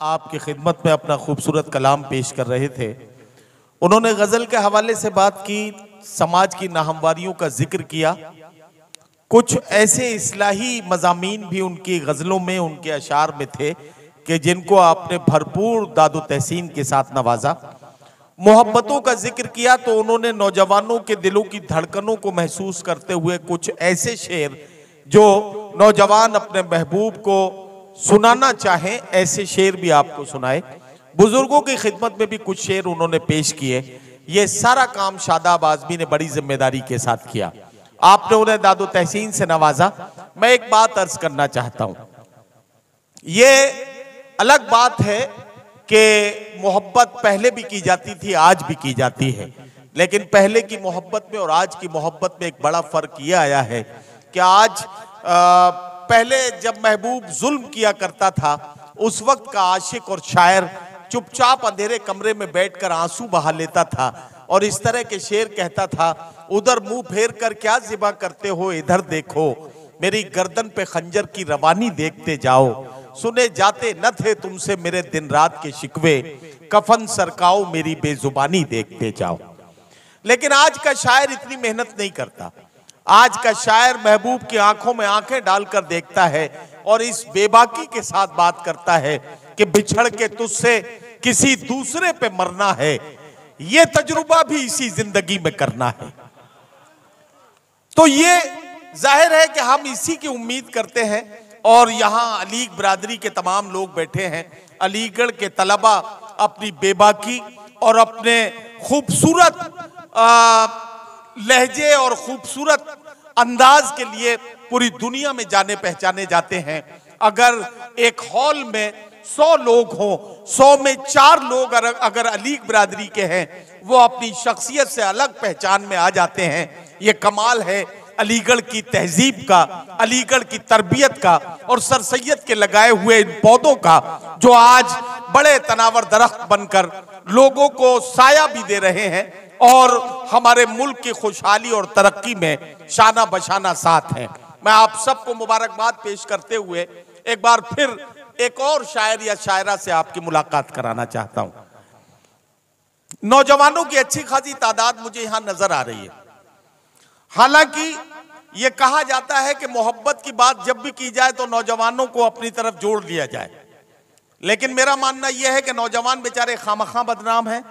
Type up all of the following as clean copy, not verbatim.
आपकी खिदमत में अपना खूबसूरत कलाम पेश कर रहे थे। उन्होंने गज़ल के हवाले से बात की, समाज की नाहमवारियों का जिक्र किया, कुछ ऐसे इस्लाही मज़ामीन भी उनकी गज़लों में, उनके अशार में थे कि जिनको आपने भरपूर दादो तहसीन के साथ नवाजा। मोहब्बतों का जिक्र किया तो उन्होंने नौजवानों के दिलों की धड़कनों को महसूस करते हुए कुछ ऐसे शेर जो नौजवान अपने महबूब को सुनाना चाहें, ऐसे शेर भी आपको सुनाए। बुजुर्गों की खिदमत में भी कुछ शेर उन्होंने पेश किए। ये सारा काम शादाब आज़मी ने बड़ी जिम्मेदारी के साथ किया। आपने उन्हें दादो तहसीन से नवाजा। मैं एक बात अर्ज करना चाहता हूं, ये अलग बात है कि मोहब्बत पहले भी की जाती थी, आज भी की जाती है, लेकिन पहले की मोहब्बत में और आज की मोहब्बत में एक बड़ा फर्क ये आया है कि आज पहले जब महबूब जुल्म किया करता था, उस वक्त का आशिक और शायर चुपचाप अंधेरे कमरे में बैठकर आंसू बहा लेता था और इस तरह के शेर कहता था, उधर मुंह फेर कर क्या ज़िबा करते हो, इधर देखो, मेरी गर्दन पे खंजर की रवानी देखते जाओ, सुने जाते न थे तुमसे मेरे दिन रात के शिकवे, कफन सरकाओ मेरी बेजुबानी देखते जाओ। लेकिन आज का शायर इतनी मेहनत नहीं करता। आज का शायर महबूब की आंखों में आंखें डालकर देखता है और इस बेबाकी के साथ बात करता है कि बिछड़ के तुझसे किसी दूसरे पे मरना है, ये तजुर्बा भी इसी जिंदगी में करना है। तो ये जाहिर है कि हम इसी की उम्मीद करते हैं। और यहाँ अलीग बिरादरी के तमाम लोग बैठे हैं। अलीगढ़ के तलबा अपनी बेबाकी और अपने खूबसूरत लहजे और खूबसूरत अंदाज के लिए पूरी दुनिया में जाने पहचाने जाते हैं। अगर एक हॉल में 100 लोग हों, 100 में 4 लोग अगर अलीग बिरादरी के हैं, वो अपनी शख्सियत से अलग पहचान में आ जाते हैं। ये कमाल है अलीगढ़ की तहजीब का, अलीगढ़ की तरबियत का और सर सैयद के लगाए हुए इन पौधों का, जो आज बड़े तनावर दरख्त बनकर लोगों को साया भी दे रहे हैं और हमारे मुल्क की खुशहाली और तरक्की में शाना बशाना साथ हैं। मैं आप सबको मुबारकबाद पेश करते हुए एक बार फिर एक और शायर या शायरा से आपकी मुलाकात कराना चाहता हूं। नौजवानों की अच्छी खासी तादाद मुझे यहां नजर आ रही है। हालांकि यह कहा जाता है कि मोहब्बत की बात जब भी की जाए तो नौजवानों को अपनी तरफ जोड़ लिया जाए, लेकिन मेरा मानना यह है कि नौजवान बेचारे खामखा बदनाम हैं।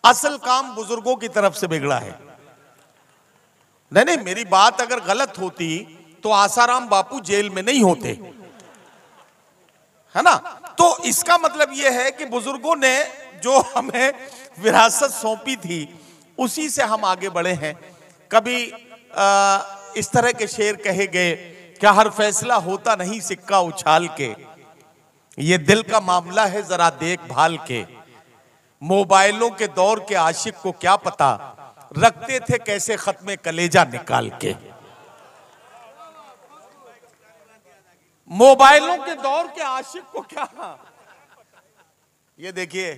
असल काम बुजुर्गों की तरफ से बिगड़ा है। नहीं, मेरी बात अगर गलत होती तो आसाराम बापू जेल में नहीं होते, है ना। तो इसका मतलब यह है कि बुजुर्गों ने जो हमें विरासत सौंपी थी उसी से हम आगे बढ़े हैं। कभी इस तरह के शेर कहे गए, क्या हर फैसला होता नहीं सिक्का उछाल के, ये दिल का मामला है जरा देखभाल के, मोबाइलों के दौर के आशिक को क्या पता, रखते थे कैसे खत्मे कलेजा निकाल के। मोबाइलों के दौर के आशिक को क्या, ये देखिए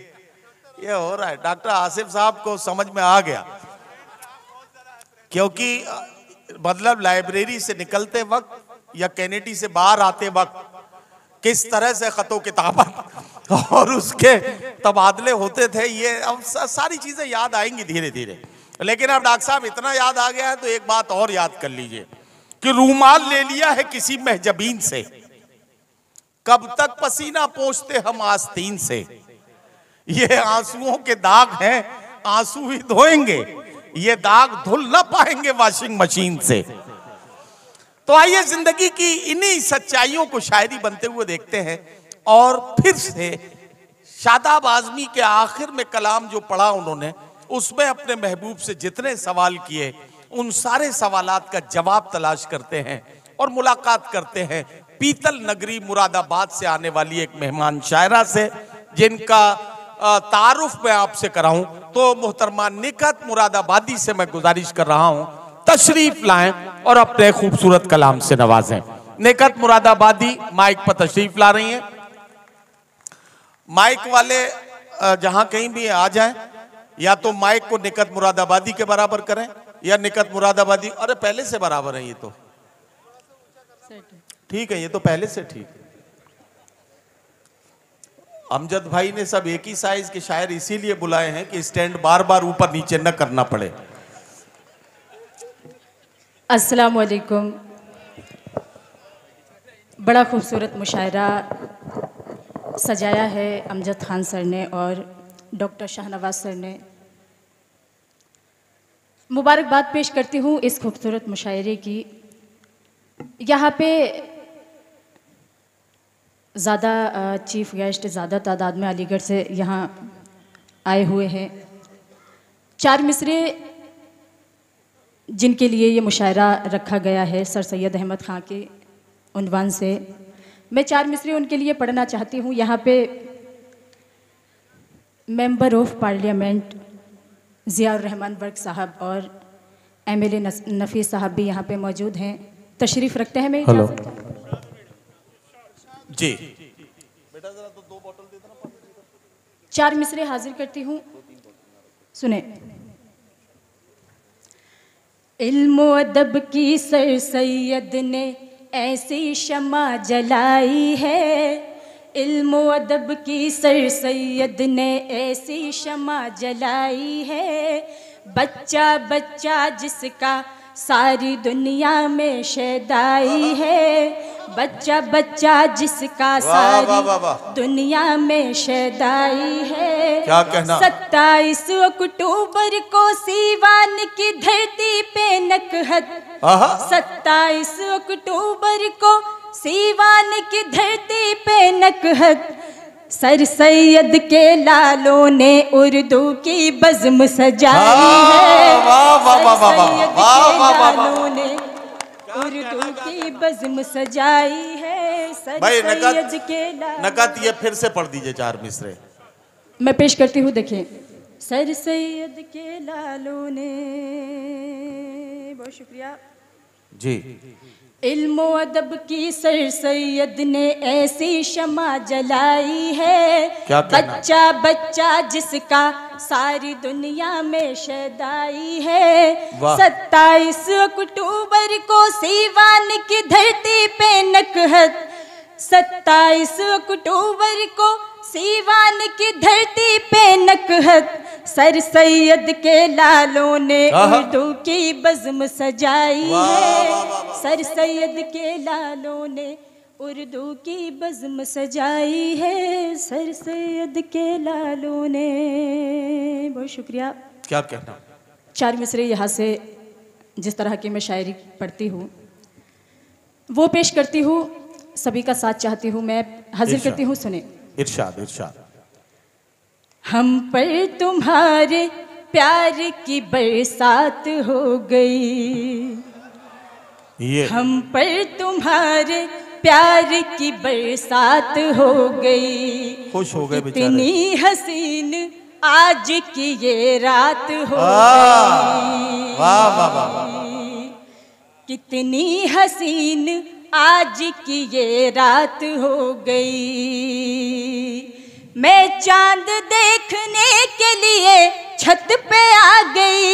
ये हो रहा है। डॉक्टर आसिफ साहब को समझ में आ गया, क्योंकि मतलब लाइब्रेरी से निकलते वक्त या कैनेडी से बाहर आते वक्त किस तरह से खतो किताबत और उसके तबादले होते थे, ये अब सारी चीजें याद आएंगी धीरे धीरे। लेकिन अब डॉक्टर साहब इतना याद आ गया है तो एक बात और याद कर लीजिए कि रूमाल ले लिया है किसी महजबीन से, कब तक पसीना पोंछते हम आस्तीन से, ये आंसुओं के दाग हैं, आंसू ही धोएंगे, ये दाग धुल ना पाएंगे वॉशिंग मशीन से। तो आइए जिंदगी की इन्हीं सच्चाइयों को शायरी बनते हुए देखते हैं। और फिर से शादाब आज़मी के आखिर में कलाम जो पढ़ा उन्होंने, उसमें अपने महबूब से जितने सवाल किए उन सारे सवालात का जवाब तलाश करते हैं और मुलाकात करते हैं पीतल नगरी मुरादाबाद से आने वाली एक मेहमान शायरा से, जिनका तारुफ मैं आपसे कराऊं तो मोहतरमा निकहत मुरादाबादी से मैं गुजारिश कर रहा हूं तशरीफ लाएं और अपने खूबसूरत कलाम से नवाजें। निकहत मुरादाबादी माइक पर तशरीफ ला रही हैं। माइक वाले जहां कहीं भी आ जाएं, या तो माइक को निकहत मुरादाबादी के बराबर करें या निकहत मुरादाबादी, अरे पहले से बराबर है, ये तो ठीक है, ये तो पहले से ठीक। अमजद भाई ने सब एक ही साइज के शायर इसीलिए बुलाए हैं कि स्टैंड बार बार ऊपर नीचे न करना पड़े। अस्सलाम वालेकुम। बड़ा खूबसूरत मुशायरा सजाया है अमजद खान सर ने और डॉक्टर शाहनवाज सर ने। मुबारकबाद पेश करती हूँ इस खूबसूरत मुशायरे की। यहाँ पे ज़्यादा चीफ गेस्ट ज़्यादा तादाद में अलीगढ़ से यहाँ आए हुए हैं। 4 मिसरे जिनके लिए ये मुशायरा रखा गया है सर सैयद अहमद ख़ान के उन्वान से, मैं 4 मिसरे उनके लिए पढ़ना चाहती हूँ। यहाँ पे member of parliament Ziaur Rahman work साहब और MLA नफ़ीस साहब भी यहाँ पे मौजूद हैं, तशरीफ़ रखते हैं। मैं हेलो जी, बेटा जरा तो 2 बोतल दे देना। 4 मिसरे हाजिर करती हूँ, सुने। इल्म अदब की सर सैयद ने ऐसी शमा जलाई है, इल्म अदब की सर सैयद ने ऐसी शमा जलाई है। बच्चा बच्चा जिसका सारी दुनिया में शैदाई है, बच्चा बच्चा जिसका सारी दुनिया में शैदाई है। क्या कहना? 27 अक्टूबर को सीवान की धरती पे नकहत, 27 अक्टूबर को सीवान की धरती पे नकहत, सर सैयद के लालों ने उर्दू की बज़्म सजाई है। सर सैयद के लालों ने उर्दू की बज़्म सजाई है। सर सैयद के नकत ये फिर से पढ़ दीजिए 4 मिसरे। मैं पेश करती हूँ, देखिए। सर सैयद के लालों ने, बहुत शुक्रिया जी। इल्म अदब की सर सैयद ने ऐसी शमा जलाई है, बच्चा बच्चा जिसका सारी दुनिया में शैदाई है। 27 अक्टूबर को सीवान की धरती पे नकहत, 27 अक्टूबर को सीवान की धरती पे नकहत, सर सैयद के लालों ने उर्दू की बज़्म सजाई है। सर सैयद के लालों ने उर्दू की बज़्म सजाई है। सर सैयद के लालों ने, बहुत शुक्रिया। क्या कहना? 4 मिसरे यहाँ से जिस तरह की मैं शायरी पढ़ती हूँ वो पेश करती हूँ, सभी का साथ चाहती हूँ, मैं हाजिर करती हूँ, सुने। इरशाद इरशाद। हम पर तुम्हारे प्यार की बरसात हो गई, हम पर तुम्हारे प्यार की बरसात हो गई। खुश हो गए बेचारे। इतनी हसीन आज की ये रात हो गई। वाह वाह वाह। कितनी हसीन आज की ये रात हो गई। मैं चांद देखने के लिए छत पे आ गई।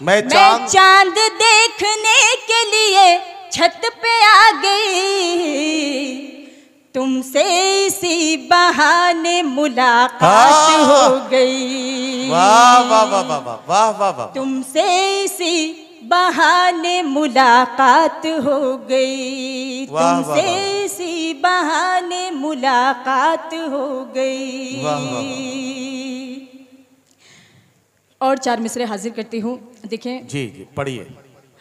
मैं चांद देखने के लिए छत पे आ गई। तुमसे इसी बहाने मुलाकात हो गई। वाह वाह वाह वाह वाह वाह वाह। तुमसे इसी बहाने मुलाकात हो गई। तुमसे इसी बहाने मुलाकात हो गई। और 4 मिसरे हाजिर करती हूँ, देखें। जी जी पढ़िए।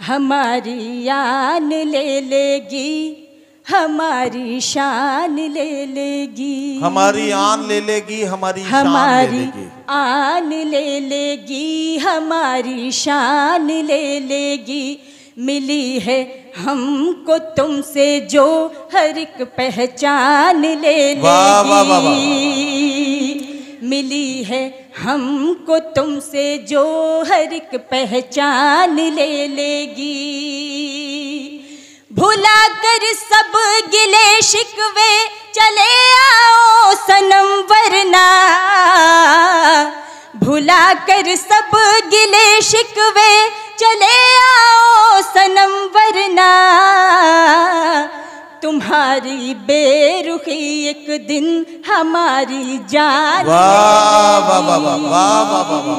हमारी आन ले लेगी, हमारी शान ले लेगी। हमारी आन ले लेगी, हमारी आन ले लेगी, हमारी शान ले लेगी। मिली है हमको तुमसे जो हर एक पहचान ले लेगी। मिली है हमको तुमसे जो हर एक पहचान ले लेगी। भुला कर सब गिले शिकवे चले आओ सनम, वरना भुला कर सब गिले शिकवे चले आओ सनम, वरना तुम्हारी तुम्हारी बेरुखी एक दिन हमारी जान वाह वाह वाह वाह वाह वाह वाह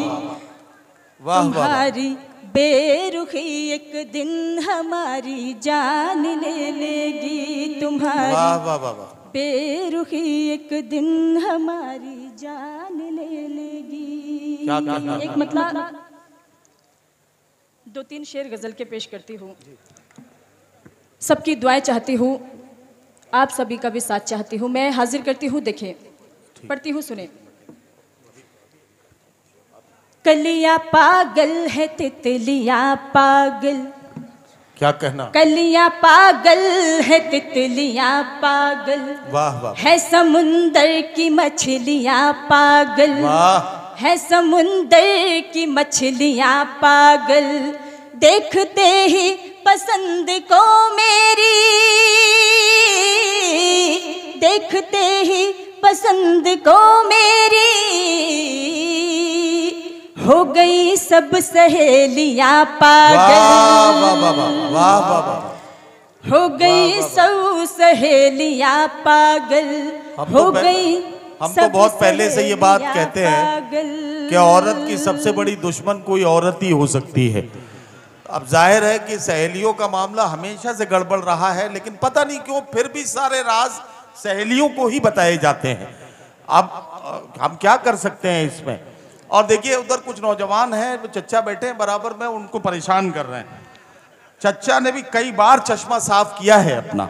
वाह, तुम्हारी बेरुखी एक दिन हमारी जान ले लेगी, तुम्हारी वाह वाह वाह वाह, बेरुखी एक दिन हमारी जान ले लेगी। क्या कहना? एक मतलब 2-3 शेर गजल के पेश करती हूँ। सबकी दुआएं चाहती हूँ, आप सभी का भी साथ चाहती हूँ। मैं हाजिर करती हूँ, देखें, पढ़ती हूँ, सुने। कलियां पागल है तितलियां पागल, क्या कहना? कलियां पागल है तितलियां पागल, वाह वाह, है समुंदर की मछलियां पागल, वाह, है समुंदर की मछलियां पागल, देखते ही पसंद को मेरी, देखते ही पसंद को मेरी, हो गई सब सहेलियां पागल, वाह वाह वाह वाह वाह वाह, हो गई सब सहेलियां पागल, हो गई। हम तो बहुत पहले से ये बात कहते हैं कि औरत की सबसे बड़ी दुश्मन कोई औरत ही हो सकती है। अब जाहिर है कि सहेलियों का मामला हमेशा से गड़बड़ रहा है, लेकिन पता नहीं क्यों फिर भी सारे राज सहेलियों को ही बताए जाते हैं। अब हम क्या कर सकते हैं इसमें? और देखिए उधर कुछ नौजवान हैं, चच्चा बैठे हैं बराबर में, उनको परेशान कर रहे हैं। चच्चा ने भी कई बार चश्मा साफ किया है अपना,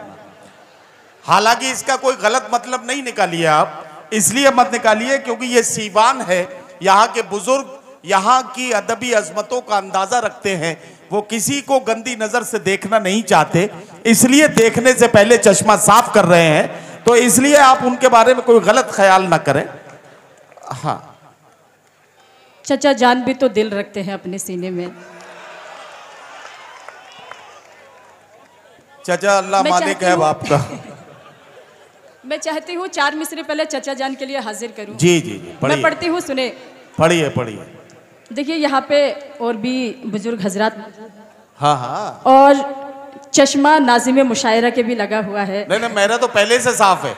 हालांकि इसका कोई गलत मतलब नहीं निकालिए आप, इसलिए मत निकालिए क्योंकि ये सीवान है, यहाँ के बुजुर्ग यहाँ की अदबी अजमतों का अंदाजा रखते हैं, वो किसी को गंदी नजर से देखना नहीं चाहते, इसलिए देखने से पहले चश्मा साफ कर रहे हैं। तो इसलिए आप उनके बारे में कोई गलत ख्याल ना करें। हाँ, चचा जान भी तो दिल रखते हैं अपने सीने में। चचा अल्लाह मालिक है बाप का। मैं चाहती हूँ 4 मिसरे पहले चचा जान के लिए हाजिर करूँ। जी जी जी, मैं पढ़ती हूँ, सुने। पढ़िए पढ़िए। देखिए यहाँ पे और भी बुजुर्ग हजरात, हाँ हाँ, और चश्मा नाज़िम मुशायरा के भी लगा हुआ है। नहीं नहीं, मेरा तो पहले से साफ है,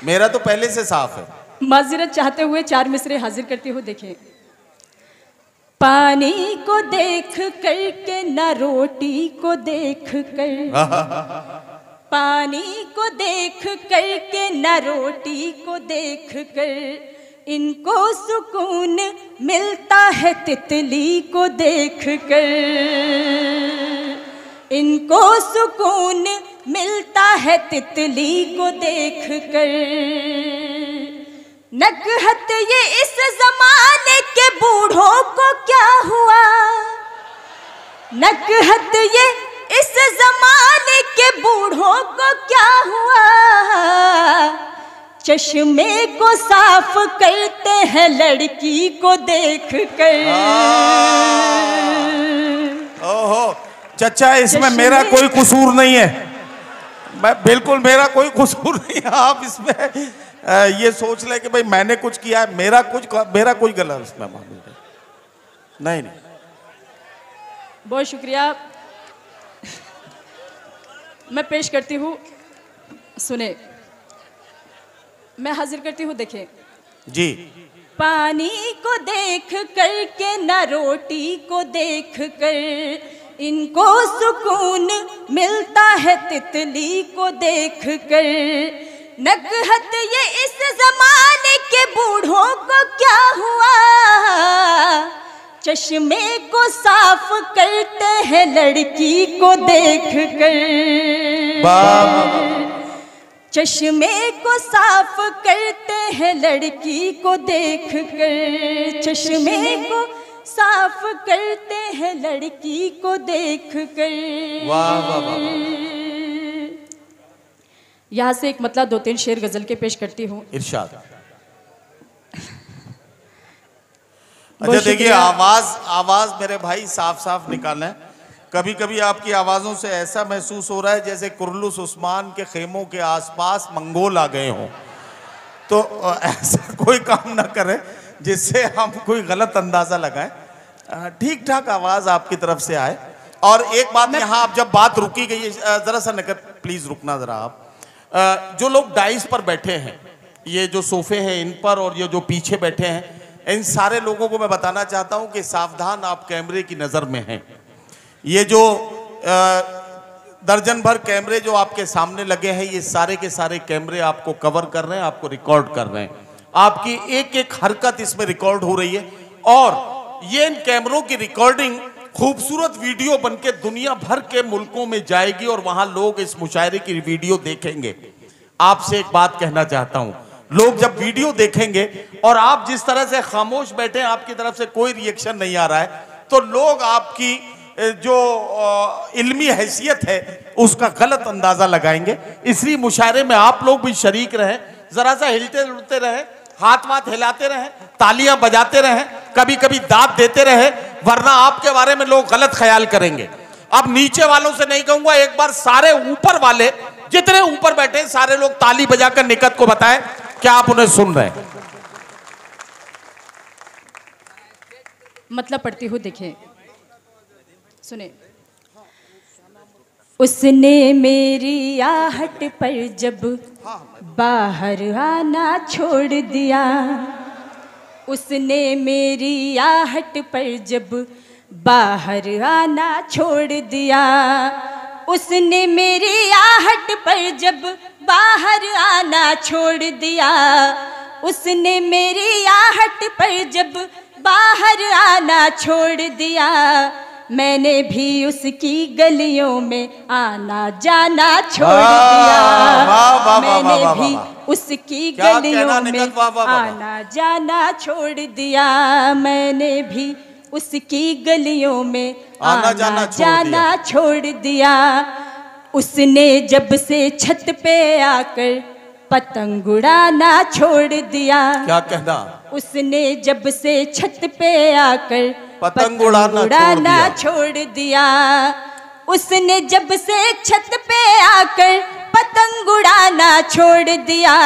मेरा तो पहले से साफ है। माजरत चाहते हुए 4 मिसरे हाजिर करती हूँ, देखें। पानी को देख कर के न रोटी को देख कर, पानी को देख कर के न रोटी को देख कर, इनको सुकून मिलता है तितली को देख कर, इनको सुकून मिलता है तितली को देख कर। नकहत ये इस जमाने के बूढ़ों को क्या हुआ, नकहत ये इस जमाने के बूढ़ों को क्या हुआ, चश्मे को साफ करते हैं लड़की को देख कर। ओहो चचा, इसमें मेरा कोई कसूर नहीं है, मैं बिल्कुल, मेरा कोई कसूर नहीं है। आप इसमें ये सोच ले कि भाई मैंने कुछ किया है, मेरा कोई गलत इसमें मालूम नहीं। नहीं, बहुत शुक्रिया। मैं पेश करती हूँ, सुने। मैं हाजिर करती हूँ, देखें जी। पानी को देख कर के न रोटी को देख कर, इनको सुकून मिलता है तितली को देख कर। नकहत ये इस जमाने के बूढ़ों को क्या हुआ, चश्मे को साफ करते हैं लड़की को देख कर। चश्मे को साफ करते हैं लड़की को देख कर, चश्मे को साफ करते हैं लड़की को देख कर। वाह वाह वाह। यहाँ से एक मतलब 2-3 शेर गजल के पेश करती हूँ। इरशाद। अच्छा देखिए, आवाज मेरे भाई साफ साफ निकालें। कभी कभी आपकी आवाज़ों से ऐसा महसूस हो रहा है जैसे कुर्लुस उस्मान के खेमों के आसपास मंगोल आ गए हों, तो ऐसा कोई काम ना करें जिससे हम कोई गलत अंदाज़ा लगाएं। ठीक ठाक आवाज़ आपकी तरफ से आए। और एक बात यहाँ, आप जब बात रुकी गई, ज़रा सा नकद प्लीज़ रुकना ज़रा आप। जो लोग डाइस पर बैठे हैं, ये जो सोफे हैं इन पर, और ये जो पीछे बैठे हैं, इन सारे लोगों को मैं बताना चाहता हूं कि सावधान, आप कैमरे की नजर में हैं। ये जो दर्जन भर कैमरे जो आपके सामने लगे हैं, ये सारे के सारे कैमरे आपको कवर कर रहे हैं, आपको रिकॉर्ड कर रहे हैं। आपकी एक एक हरकत इसमें रिकॉर्ड हो रही है, और ये इन कैमरों की रिकॉर्डिंग खूबसूरत वीडियो बनके दुनिया भर के मुल्कों में जाएगी, और वहां लोग इस मुशायरे की वीडियो देखेंगे। आपसे एक बात कहना चाहता हूं, लोग जब वीडियो देखेंगे और आप जिस तरह से खामोश बैठे हैं, आपकी तरफ से कोई रिएक्शन नहीं आ रहा है, तो लोग आपकी जो इल्मी हैसियत है उसका गलत अंदाजा लगाएंगे। इसलिए मुशायरे में आप लोग भी शरीक रहें, जरा सा हिलते जुलते रहें, हाथ वाथ हिलाते रहें, तालियां बजाते रहें, कभी कभी दाद देते रहें, वरना आपके बारे में लोग गलत ख्याल करेंगे। अब नीचे वालों से नहीं कहूंगा, एक बार सारे ऊपर वाले, जितने ऊपर बैठे हैं, सारे लोग ताली बजाकर निकत को बताएं क्या आप उन्हें सुन रहे हैं। मतलब पढ़ती हूँ, देखिए सुने। उसने मेरी आहट पर जब बाहर आना छोड़ दिया, उसने मेरी आहट पर जब बाहर आना छोड़ दिया, उसने मेरी आहट पर जब बाहर आना छोड़ दिया, उसने मेरी आहट पर जब बाहर आना छोड़ दिया, मैंने भी उसकी गलियों में आना जाना छोड़ दिया, मैंने भी उसकी गलियों में आना जाना छोड़ दिया, मैंने भी उसकी गलियों में आना जाना छोड़ दिया। उसने जब से छत पे आकर पतंग उड़ाना छोड़ दिया, क्या कहना, उसने जब से छत पे आकर पतंग उड़ाना छोड़ दिया, उसने जब से छत पे आकर पतंग उड़ाना छोड़ दिया,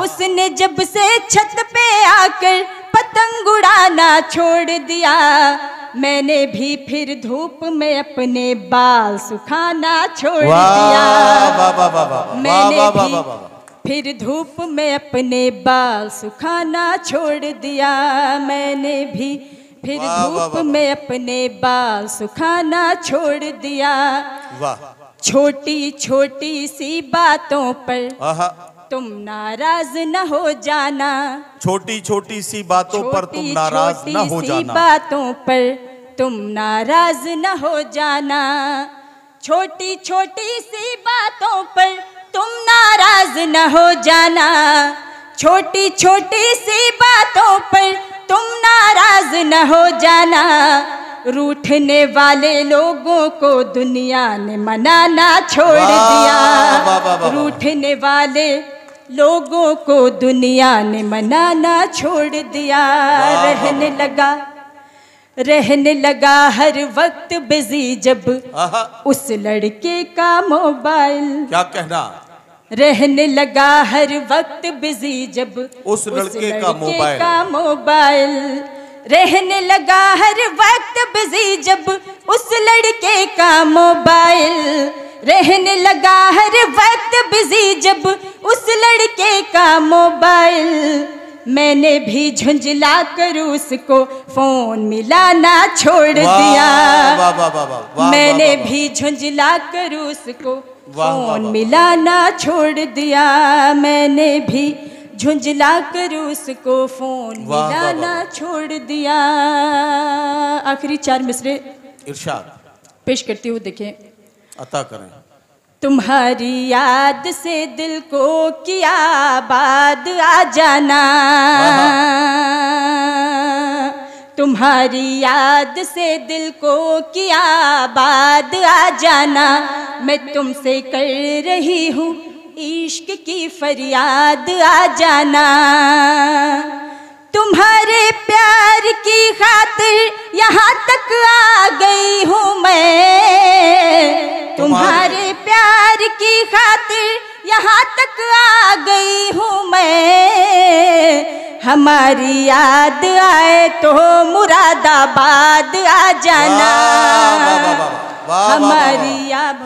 उसने जब से छत पे आकर पतंग उड़ाना छोड़ दिया, मैंने भी फिर धूप में अपने बाल सुखाना छोड़ दिया, मैंने भी फिर धूप में अपने बाल सुखाना छोड़ दिया, मैंने भी फिर धूप में अपने बाल सुखाना छोड़ दिया। छोटी छोटी सी बातों पर तुम नाराज न हो जाना, छोटी छोटी सी बातों पर तुम नाराज न हो जाना, बातों पर तुम नाराज न हो जाना, छोटी छोटी सी बातों पर तुम नाराज न हो जाना, छोटी छोटी सी बातों पर तुम नाराज न हो जाना, रूठने वाले लोगों को दुनिया ने मनाना छोड़ दिया, रूठने वाले लोगों को दुनिया ने मनाना छोड़ दिया, रहने लगा हर वक्त बिजी जब उस लड़के का मोबाइल, क्या कहना, रहने लगा हर वक्त बिजी जब उस लड़के का मोबाइल, रहने लगा हर वक्त बिजी जब उस लड़के का मोबाइल, रहने लगा हर वक्त बिजी जब उस लड़के का मोबाइल, मैंने भी झुंझला कर उसको फोन मिलाना छोड़ दिया, मैंने भी झुंझला कर उसको फोन मिलाना छोड़ दिया, मैंने भी झुंझला कर उसको फोन मिलाना छोड़ दिया। आखिरी 4 मिसरे इरशाद पेश करती हूँ, देखें अता करें। तुम्हारी याद से दिल को किया आबाद आ जाना, तुम्हारी याद से दिल को किया आबाद आ जाना, मैं तुमसे कर रही हूँ इश्क की फरियाद आ जाना, तुम्हारे प्यार की खातिर यहाँ तक आ गई हूँ मैं, तुम्हारे प्यार की खातिर यहाँ तक आ गई हूँ मैं, हमारी याद आए तो मुरादाबाद आ जाना, हमारी याद